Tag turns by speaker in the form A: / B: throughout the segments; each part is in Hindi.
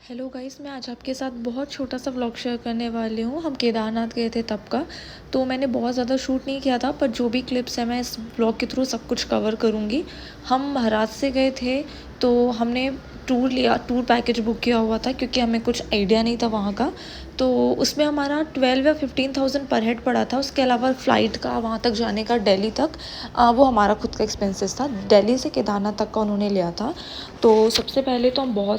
A: हेलो गाइस, मैं आज आपके साथ बहुत छोटा सा व्लॉग शेयर करने वाली हूँ। हम केदारनाथ गए थे तब का। तो मैंने बहुत ज़्यादा शूट नहीं किया था, पर जो भी क्लिप्स हैं मैं इस व्लॉग के थ्रू सब कुछ कवर करूँगी। हम महाराष्ट्र से गए थे, तो हमने टूर पैकेज बुक किया हुआ था क्योंकि हमें कुछ आइडिया नहीं था वहाँ का। तो उसमें हमारा 12 या 15,000 पर हेड पड़ा था। उसके अलावा फ़्लाइट का वहाँ तक जाने का, दिल्ली तक, वो हमारा खुद का एक्सपेंसेस था। दिल्ली से केदारनाथ तक का उन्होंने लिया था। तो सबसे पहले तो हम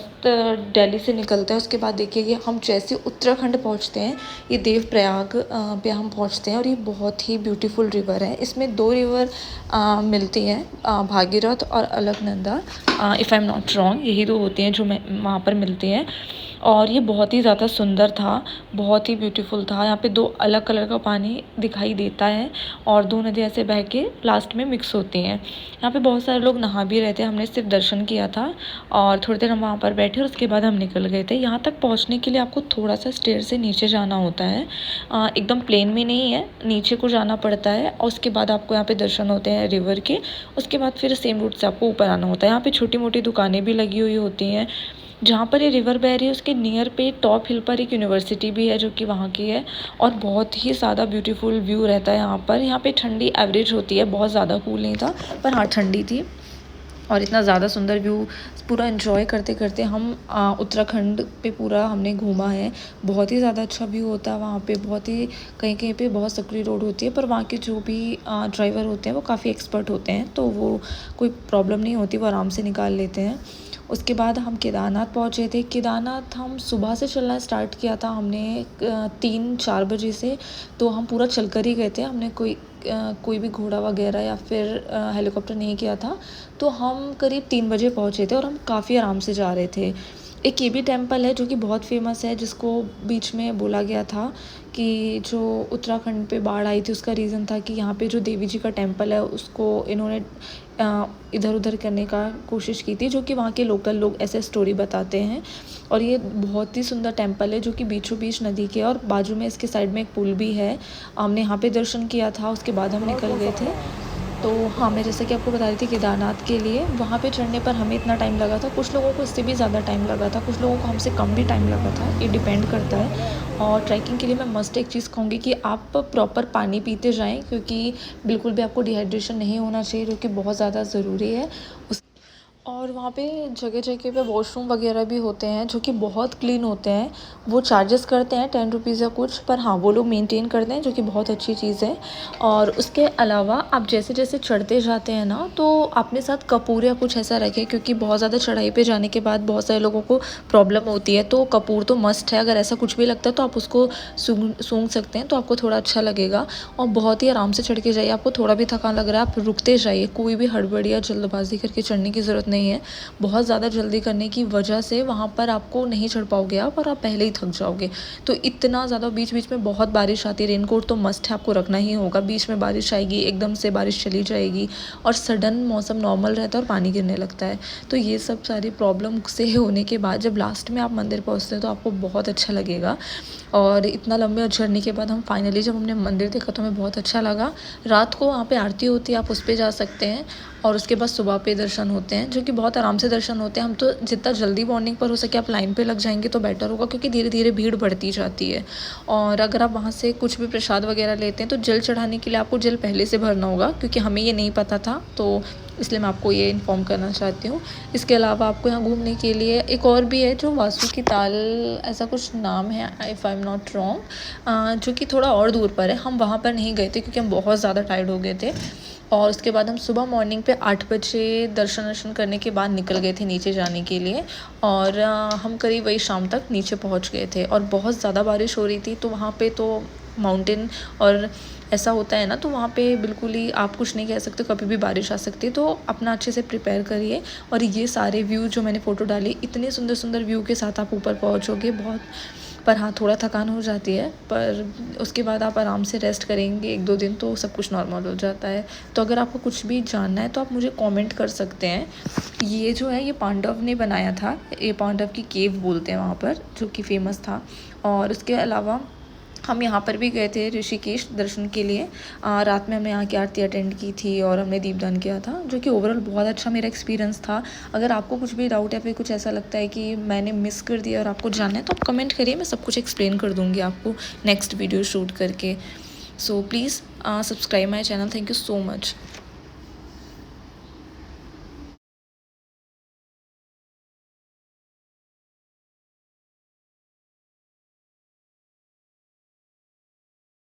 A: दिल्ली से निकलते हैं। उसके बाद देखिए कि हम जैसे उत्तराखंड पहुंचते हैं, ये देवप्रयाग पे हम पहुंचते हैं। और ये बहुत ही ब्यूटीफुल रिवर है। इसमें दो रिवर मिलती हैं, भागीरथ और Alaknanda, if I am not wrong. यही दो होती हैं जो वहाँ पर मिलती हैं। और ये बहुत ही ज़्यादा सुंदर था, बहुत ही ब्यूटीफुल था। यहाँ पे दो अलग कलर का पानी दिखाई देता है और दो नदियाँ ऐसे बह के लास्ट में मिक्स होती हैं। यहाँ पे बहुत सारे लोग नहा भी रहे थे। हमने सिर्फ दर्शन किया था और थोड़ी देर हम वहाँ पर बैठे और उसके बाद हम निकल गए थे। यहाँ तक पहुँचने के लिए आपको थोड़ा सा स्टेयर से नीचे जाना होता है। एकदम प्लेन में नहीं है, नीचे को जाना पड़ता है और उसके बाद आपको यहाँ पे दर्शन होते हैं रिवर के। उसके बाद फिर सेम रूट से आपको ऊपर आना होता है। यहाँ पे छोटी मोटी दुकानें भी लगी हुई होती हैं। जहाँ पर ये रिवर बह रही है उसके नियर पे टॉप हिल पर एक यूनिवर्सिटी भी है जो कि वहाँ की है। और बहुत ही ज़्यादा ब्यूटीफुल व्यू रहता है यहाँ पर। यहाँ पे ठंडी एवरेज होती है, बहुत ज़्यादा कूल नहीं था, पर हाँ ठंडी थी। और इतना ज़्यादा सुंदर व्यू पूरा एंजॉय करते करते हम उत्तराखंड पे पूरा हमने घूमा है। बहुत ही ज़्यादा अच्छा व्यू होता है वहाँ पे। बहुत ही कहीं कहीं पे बहुत सकरी रोड होती है, पर वहाँ के जो भी ड्राइवर होते हैं वो काफ़ी एक्सपर्ट होते हैं, तो वो कोई प्रॉब्लम नहीं होती, वो आराम से निकाल लेते हैं। उसके बाद हम केदारनाथ पहुँचे थे। केदारनाथ हम सुबह से चलना स्टार्ट किया था हमने 3-4 बजे से। तो हम पूरा चल कर ही गए थे। हमने कोई भी घोड़ा वगैरह या फिर हेलीकॉप्टर नहीं किया था। तो हम करीब 3 बजे पहुँचे थे और हम काफ़ी आराम से जा रहे थे। एक ये भी टेम्पल है जो कि बहुत फेमस है, जिसको बीच में बोला गया था कि जो उत्तराखंड पे बाढ़ आई थी उसका रीज़न था कि यहाँ पे जो देवी जी का टेम्पल है उसको इन्होंने इधर उधर करने का कोशिश की थी, जो कि वहाँ के लोकल लोग ऐसे स्टोरी बताते हैं। और ये बहुत ही सुंदर टेम्पल है जो कि बीचों बीच नदी के, और बाजू में इसके साइड में एक पुल भी है। हमने यहाँ पे दर्शन किया था। उसके बाद हम निकल गए थे। तो हाँ, मैं जैसे कि आपको बता रही थी, केदारनाथ के लिए वहाँ पे चढ़ने पर हमें इतना टाइम लगा था। कुछ लोगों को इससे भी ज़्यादा टाइम लगा था, कुछ लोगों को हमसे कम भी टाइम लगा था, ये डिपेंड करता है। और ट्रैकिंग के लिए मैं मस्ट एक चीज़ कहूँगी कि आप प्रॉपर पानी पीते जाएं, क्योंकि बिल्कुल भी आपको डिहाइड्रेशन नहीं होना चाहिए, जो कि बहुत ज़्यादा ज़रूरी है। और वहाँ पे जगह जगह पे वॉशरूम वगैरह भी होते हैं जो कि बहुत क्लीन होते हैं। वो चार्जेस करते हैं 10 रुपीज़ या कुछ, पर हाँ वो लोग मेंटेन करते हैं, जो कि बहुत अच्छी चीज़ है। और उसके अलावा आप जैसे जैसे चढ़ते जाते हैं ना, तो अपने साथ कपूर या कुछ ऐसा रखें, क्योंकि बहुत ज़्यादा चढ़ाई पे जाने के बाद बहुत सारे लोगों को प्रॉब्लम होती है। तो कपूर तो मस्ट है। अगर ऐसा कुछ भी लगता है तो आप उसको सूंघ सकते हैं, तो आपको थोड़ा अच्छा लगेगा। और बहुत ही आराम से चढ़ के जाइए। आपको थोड़ा भी थकान लग रहा है आप रुकते जाइए, कोई भी हड़बड़ी या जल्दबाजी करके चढ़ने की ज़रूरत नहीं है। बहुत ज़्यादा जल्दी करने की वजह से वहाँ पर आपको नहीं चढ़ पाओगे आप, और आप पहले ही थक जाओगे। तो इतना ज़्यादा बीच बीच में बहुत बारिश आती है। रेनकोट तो मस्ट है, आपको रखना ही होगा। बीच में बारिश आएगी, एकदम से बारिश चली जाएगी, और सडन मौसम नॉर्मल रहता है और पानी गिरने लगता है। तो ये सब सारी प्रॉब्लम से होने के बाद जब लास्ट में आप मंदिर पहुँचते हैं तो आपको बहुत अच्छा लगेगा। और इतना लंबे जर्नी के बाद हम फाइनली जब हमने मंदिर देखा तो हमें बहुत अच्छा लगा। रात को वहाँ पे आरती होती है, आप उस पर जा सकते हैं। और उसके बाद सुबह पे दर्शन होते हैं, जो कि बहुत आराम से दर्शन होते हैं। हम तो जितना जल्दी मॉर्निंग पर हो सके आप लाइन पे लग जाएंगे तो बेटर होगा, क्योंकि धीरे धीरे भीड़ बढ़ती जाती है। और अगर आप वहाँ से कुछ भी प्रसाद वगैरह लेते हैं तो जल चढ़ाने के लिए आपको जल पहले से भरना होगा, क्योंकि हमें ये नहीं पता था, तो इसलिए मैं आपको ये इन्फॉर्म करना चाहती हूँ। इसके अलावा आपको यहाँ घूमने के लिए एक और भी है, जो वासुकी ताल ऐसा कुछ नाम है, if I am not wrong, जो कि थोड़ा और दूर पर है। हम वहाँ पर नहीं गए थे क्योंकि हम बहुत ज़्यादा टायर्ड हो गए थे। और उसके बाद हम सुबह मॉर्निंग पे 8 बजे दर्शन करने के बाद निकल गए थे नीचे जाने के लिए। और हम करीब वही शाम तक नीचे पहुंच गए थे। और बहुत ज़्यादा बारिश हो रही थी, तो वहाँ पे तो माउंटेन और ऐसा होता है ना, तो वहाँ पे बिल्कुल ही आप कुछ नहीं कह सकते, कभी भी बारिश आ सकती है। तो अपना अच्छे से प्रिपेयर करिए। और ये सारे व्यू जो मैंने फ़ोटो डाली, इतने सुंदर सुंदर व्यू के साथ आप ऊपर पहुँचोगे बहुत। पर हाँ, थोड़ा थकान हो जाती है, पर उसके बाद आप आराम से रेस्ट करेंगे 1-2 दिन तो सब कुछ नॉर्मल हो जाता है। तो अगर आपको कुछ भी जानना है तो आप मुझे कमेंट कर सकते हैं। ये जो है ये पांडव ने बनाया था, ये पांडव की केव बोलते हैं वहाँ पर, जो कि फ़ेमस था। और उसके अलावा हम यहाँ पर भी गए थे ऋषिकेश दर्शन के लिए। रात में हमने यहाँ की आरती अटेंड की थी और हमने दीपदान किया था, जो कि ओवरऑल बहुत अच्छा मेरा एक्सपीरियंस था। अगर आपको कुछ भी डाउट या फिर कुछ ऐसा लगता है कि मैंने मिस कर दिया और आपको जानना है तो आप कमेंट करिए, मैं सब कुछ एक्सप्लेन कर दूँगी आपको नेक्स्ट वीडियो शूट करके। So please subscribe my channel. Thank you so much.